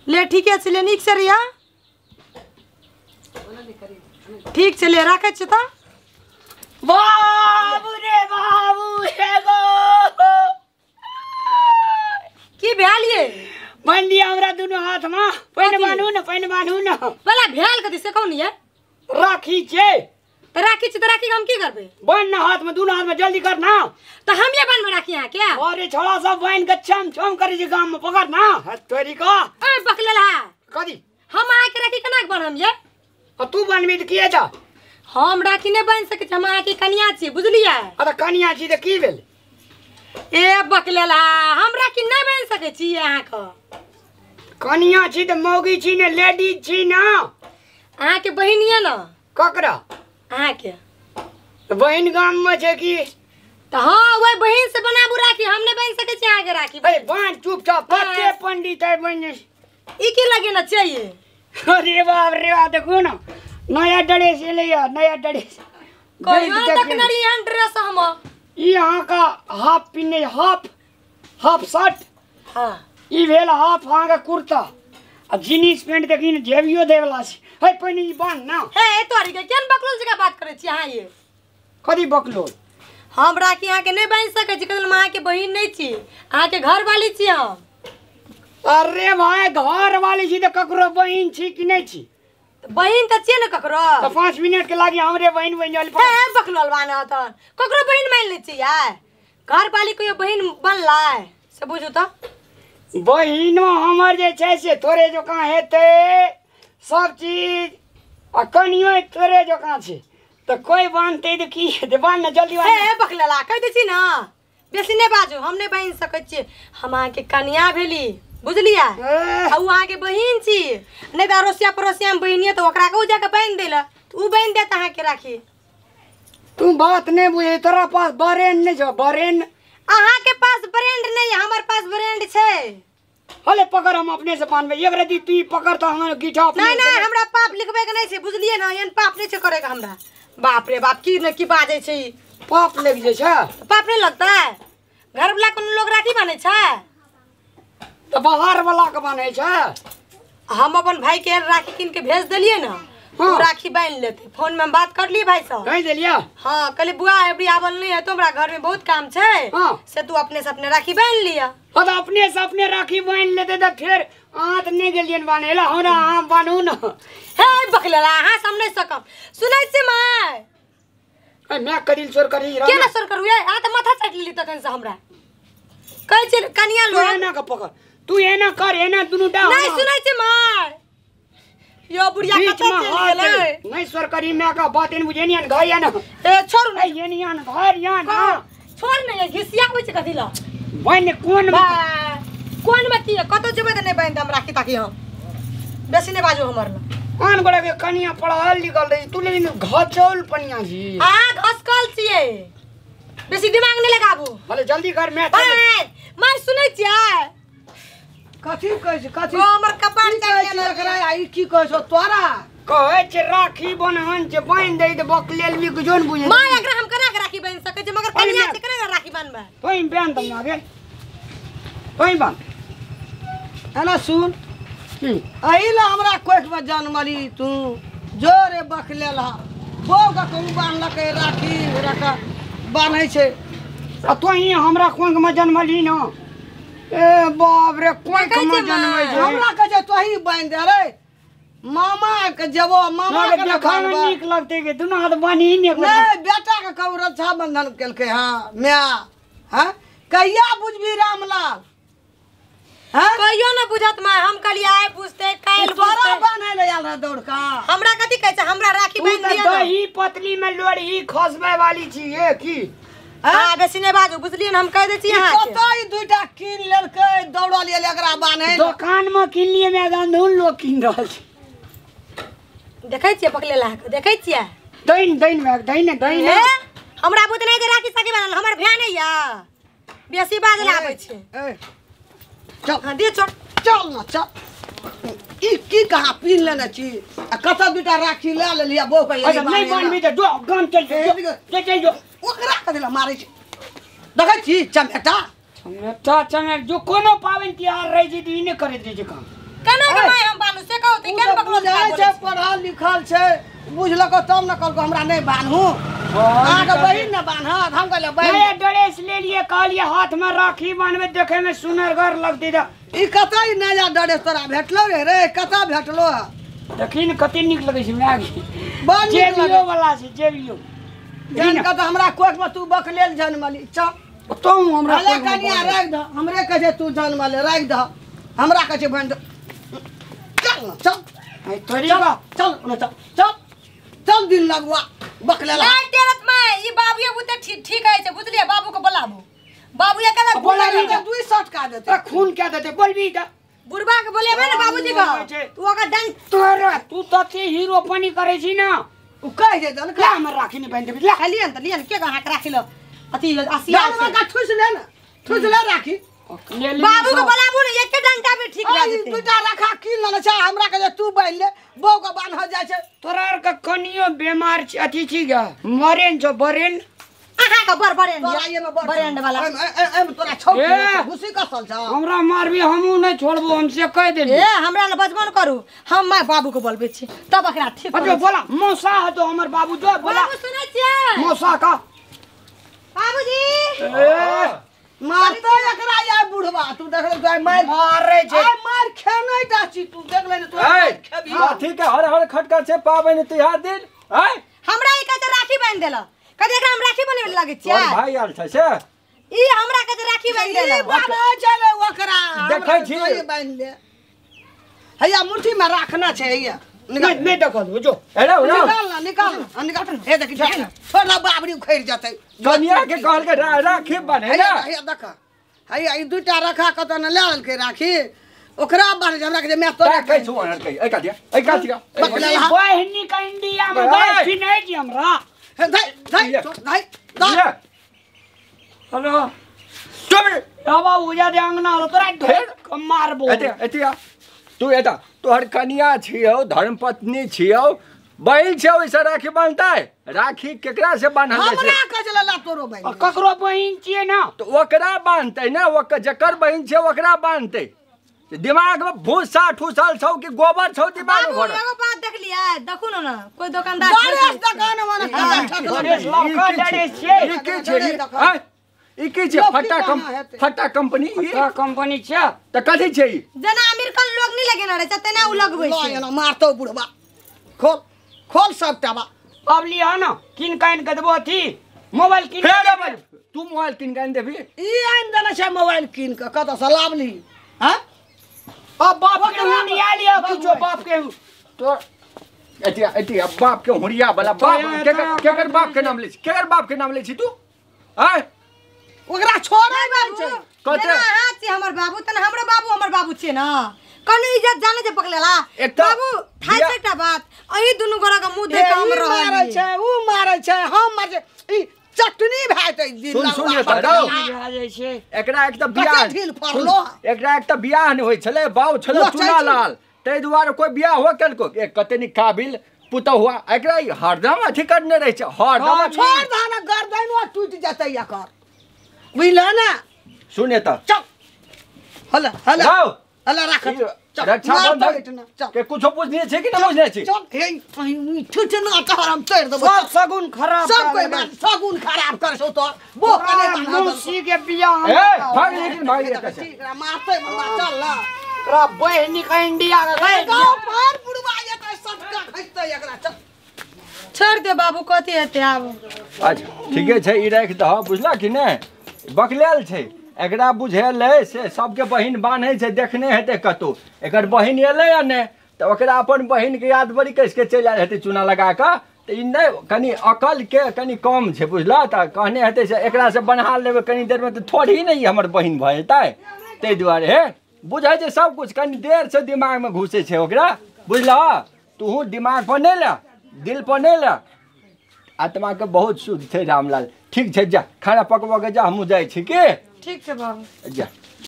ले ठीक है ले नीक से रिया ठीक से ले रखे छ त बाबू रे बाबू एगो की भेलिए बन दिया हमरा दोनों हाथ में पहिने बांधू न भला भेल कथि से कौन है राखी छे त राखी छ त राखी हम की करबे बन ना हाथ में दोनों हाथ में जल्दी कर ना त हम ये बन में राखी है क्या अरे छोड़ा सब बन के छम छम करे जे गांव में पकड़ ना तोरी का ए बकलेला कदी हम आके राखी केना के बनम ये तू बनबी त किए जा हम राखी नहीं बन सके हम आके कन्या छी बुझलिए अरे कन्या छी त की भेल ए बकलेला हम राखी नहीं बन सके छी अहाँ का कन्या छी त मौगी छी ने लेडीज छी ना अहाँ के बहिनिया ना ककरा अहाँ के बहन गांव में छे की तो हाँ वही बहन से बनाबू राखी हम नहीं बन सके छी आगे राखी अरे बांध चुपचाप कते पंडित है बन ई के लगे ना चाहिए अरे बाप रे बाप देखो ना नया ड्रेस ले नया ड्रेस कोई तक नरी ड्रेस हम यहाँ का हाफ पिन्ने हाफ शर्ट हां ई भेल हाफ हां का कुर्ता आ जीन्स पैंट देखिन जेबियो देवला छै है पहिने ई बांध ना हे तोरी के केन बकलोल जगह बात करे छी अहाँ ये कदी बकलोल हम राखी अहाँ के नहीं बन सके छी कदल मां के बहिन नहीं छी अहाँ के घर वाली छी हम अरे भाई घर वाली छी त ककरो बहिन छी कि नहीं छी बहिन त छी न ककरो तो 5 मिनट के लागी हमरे बहिन बन हे बकलोल बाना त ककरो बहिन मान ले छी यार घर वाली को बहिन बनलाय से बुझू त बहिनो हमर जे छै से तोरे जोका हेते सब चीज आ कनियो तोरे जोका छै त कोई बांधते त की हेते बांध न जल्दी बांध हे बकलेला कह दे छी ना बेसी नहीं बाजू हम नहीं बहिन सकै छी हम अहाँ के कन्या भेली बुझलिया आ उ अहाँ के बहिन छी नहीं त अरोसिया परोसिया में बहिनिया त ओकरा के जाके बांध देला उ बांध देत अहाँ के राखी तू बात नहीं बुझे तोरा पास ब्रेन नहीं छ ब्रेन अहाँ के पास ब्रांड नहीं है हमर पास ब्रांड छै हले पकड़ हम अपने से बांधबे एक रति तू पकड़ त हम गिठा अपने नहीं हमरा पाप लिखबे के नहीं छै बुझलिए ना एन पाप नहीं छै करे के हमरा बाप रे बाप की न की बाजे छै पाप लग जे छै पाप नहीं लगता है घर वाला कोनो लोग राखी बांधे छै त बाहर वाला के बांधे छै हम अपन भाई के राखी किन के भेज देलिए ना हाँ। वो राखी बांध लेते फोन में बात कर लिए भाई साहब कह देलिया हाँ कल बुआ अभी आवल नहीं है तो हमरा घर में बहुत काम छै हाँ। से तू अपने से अपने राखी बांध लिया अब अपने से अपने राखी बांध लेते त फिर आत नहीं गेलियन बांधेला हमरा हम बांधू न हे बकलेला हां हम नहीं सकम सुनै छी माय ए मैं कदिल चोर करी के ना सर करू ये आ त माथा चाट ली तखन से हमरा कहै छी कनिया लो एना का पकड़ तू एना कर एना दुनु डा नहीं सुनै छी माय यो बुढ़िया कतै चल गेलै नहीं सरकारी मैं का बात इन बुझे नहीं घर या ना ए छोड़ नहीं ये नहीं आन घर या ना छोड़ नहीं घिसिया होय छै कथि ल बन कोन में की कतो जेबै त नहीं बन हम राखी ताकि हम बेसी नहीं बाजू हमर ल आन गोड़ा के कनिया पढ़ल लिखल रही तू लेकिन घचौल पनिया जी हां घसकल छिए बेसी दिमाग नहीं लगाबू भले जल्दी कर मैं सुनै छियै कथि कहै छै कथि हमर कपार चढ़ गेल एकरा आई की कहै छौ तोरा कहै छै राखी बन्हन छै बांध दे त बकलेल भी जोन बुझे मां एकरा हम केना के राखी बांध सकै छै मगर कन्या छै केना के राखी बांधबै तोई बांध दम आगे तोई बांध एना सुन अइला हमरा कोख में जन्मली तू जोरे बकलेला बो का कहू बांधलकै राखी रखा बांधै छै आ तोई हमरा कोंग में जन्मली न ए बाप रे कोंग में जन्मै छै हमरा कह छै तोही बांध दे रे मामा के जबो मामा के देखा में नीक लगते के दुनु हाथ बानी ने नहीं बेटा के कहू रक्षा बंधन केलकै हां मैं हां कहिया बुझबी रामलाल हां कहियो न बुझत मां हम कलिया आए पूछते काल तोरा बांधै ले आल रह दौड़ का हमरा कथि कहै छै हमरा राखी बांध दिया दही पतली में लोड़ी खसबै वाली छी ये की हां बेसी नहीं बाजू बुझलिए न हम कह दे छी यहां के कतई दुइटा किन लेलकै दौड़ल ले एकरा बांधै दुकान में किन लिए मैं गंधुन लोग किन रहल छै देखै छियै पकलेला के देखै छियै दैन में दैन हमरा बुत नहीं जे राखी सके बनल हमर भ्या नहीं या बेसी बाज लाबै छै चल हां दे चल ना चल ई की कहा पीन लेने छी आ कत दुटा राखी ले लेलिया बो के अच्छा नहीं बांधबी त दो गाम चल जो ओकरा कदेला मारै छी देखै छी चमेटा चमेटा चमेट जो कोनो पावन त्योहार रह जी दी ने करे दे जे काम केना के नहीं हम बानू से कहू त केन बकलो छै पढ़ल लिखल छै बुझलको तब न कहलको हमरा नहीं बान्हू आगे बहिन न बान्हत हम कहले बहिन नया ड्रेस ले लिए कहलिए हाथ में राखी बांधबे देखे में सुनरगर लगती रे ई कतै नया ड्रेस तोरा भेटलो रे कतऽ भेटलो देखिन कते निक लगे छै मैग बड़ नीक जेबियो लगै वाला छै जेबियो जान कत हमरा कोख में तू बकलेल जनमली चल तो हमरा हला कनिया राख द हमरे कहे तू जनमले राख द हमरा कहे बंद चल न चल आई तोरीगा चल न चल चल चल दिन लगवा बकलेला नहीं तेरत में ई बाबूए बुते ठीक है छै बुझलिए बाबू को बुलाबू बाबूए कदा बोला रे दुई शॉट का देते खून क्या देते बोलबी त बुढ़बा के बोलेबे ना बाबूजी को तू ओकर डंड तोरा तू तते हीरो पनी करे छी ना उ कह दे जन ला हमर राखी नहीं बांध देबी ला लियन त लियन के हाथ राखिलो अथी आसिया जान में का ठुस ले ना ठुस ले राखी बाबू को बुलाबू ना एक डंडा भी ठीक आ लागे दूटा रखा किल न छै हमरा कहे तू बैल ले बौ को बांध जाय छै तोरा का कनियो बीमार छी अथी छी गा मरेन जो बरेन आहा का बरेंड तोरा ये में बरेंड वाला एम तोरा छौक ए! घुसी कसल छ हमरा मारबी हमू नहीं छोड़बो हमसे कह दे ए हमरा ल बजबन करू हम माय बाबू को बोलबे छी तब एकरा ठीक अरे बोला मौसा है तो हमर बाबू जो बोला बाबू सुनै छियै मौसा का बाबूजी ए मारतो एकरा या बुढ़वा तू देख ले जाय मार मारे छे आय मार खेनै डाची तू देख ले तू खेबी ठीक है हर हर खटका से पाबन तिहार दिन हैं हमरा ई कहते राखी बांध देला कहते एकरा हम राखी बने लागे तोर छियै भाई आल छै से ई हमरा कहते राखी बांध देला ई बाबा चले ओकरा देखै छी। बांध ले हैया मुट्ठी में रखना छै हैया नहीं देखो जो अरे ना निकाल ना हे देख छोड़ा बाबरी उखड़ जतै कनिया के कहल के राखी बने हैया ना हैया देख हैया ई दुटा रखा कत न ले आल के राखी ओकरा बार हमरा के मैं तोरा कह छु अनर कह ए का दिया बकला बहनी का इंडिया में गए थी नहीं जी हमरा धई धई धई ये हेलो चुप बाबा उजा दे अंगना लो तोरा ढेर मारबो एतिया तू एता तोहर कनिया छियौ धर्मपत्नी छियौ बहिन छियौ ऐसा राखी बांधता है राखी केकरा से बांधल जाय हमरा छै के चला तोरो भाई ककरो बहिन छिए ना तो ओकरा बांधते ना ओकर जकर बहिन छै ओकरा बांधते दिमाग में भूसा ठूसल छौ कि गोबर छौ दिमाग बाबू में एगो बात देख लिया देखू ना कोई दुकानदार गणेश दुकान वाला गणेश लौका डरे छे ई की छै हैं ई की छै फटा कंपनी ई का कंपनी छे त कथि छै ई जना अमीर कल लोग नहीं लगे ना रे तेना उ लगबै छै ना मारतो बुढ़वा खोल खोल सबटा बा पबली है ना किन काइन के देबो थी मोबाइल किन के देबो तू मोबाइल किन के देबी ई आइन देना छै मोबाइल कीन के कत से लावली हैं अब बाप के हुंडिया लिया कुछो बाप के तो एतिया बाप के हुरिया वाला बाप केकर बाप के नाम ले छी केकर बाप के नाम ले छी तू हैं ओकरा छोड़े बाबू कते? जना हाथ से हमर बाबू तने हमर बाबू छै ना कने इज्जत जाने जे पकलेला एकटा बाबू थाई बिया- एकटा बात अही दुनु गोरा के मुंह देख हम मारे रहल छै ऊ मारे छै हम मारे ई चटनी भाते दिन सुन ये आ बताओ जाय छे एकरा एकटा बियाह कते ढील फड़लो? एकरा एकटा बियाह नै होय छले बाऊ छले लोक चुना चाही छी। लाल तै दुआरे कोई बियाह हो केलको एक कते नि काबिल पुतौ हुआ एकरा ई हरदम अथी करने रहे छै हरदम छोड़ दाना गर्दन टूट जतै एकर बुझल ना सुने त चल हला हला जाओ हला राख रक्षा बंधन चल के कुछो पूछने छै कि न पूछने छै चल हे ठुट ना कर हम तोड़ देबो सब सगुन खराब सब कोई बात सगुन खराब कर सो तो वो कने बांधा मुंशी के बिया ए भाग लेकिन भाग ले कैसे मारते चल ना रा बहनी का इंडिया का गए गाँव पर बुढ़वा ये तो सबका खइते एकरा चल छोड़ दे बाबू कथी हेतै आब अच्छा ठीके छै ई राख दह बुझला कि नै बकलेल छै एकरा बुझेल है से सबके बहिन बान्है छै देखने हेतै कतौ एकर बहिन एलै या नै तऽ ओकरा अपन बहिन के याद बड़ी कैस के चलि आयल हेतै चूना लगा कऽ तऽ ई नै कनि अकल के कनि कम छै बुझला तऽ कहने हेतै से एकरा से बन्हा लेबै कनि देर में तऽ थोड़ी नै हमर बहिन भऽ जेतै ताहि दुआरे हे बुझै छै सब कुछ कनि देर से दिमाग में घुसै छै ओकरा बुझलह तू दिमाग पर नै ले दिल पर नै ले आत्मा के बहुत शुद्ध छै रामलाल ठीक छै जा खाना पकबऽ के जा हमहूँ जाइ छी की ठीक छै बाबू जा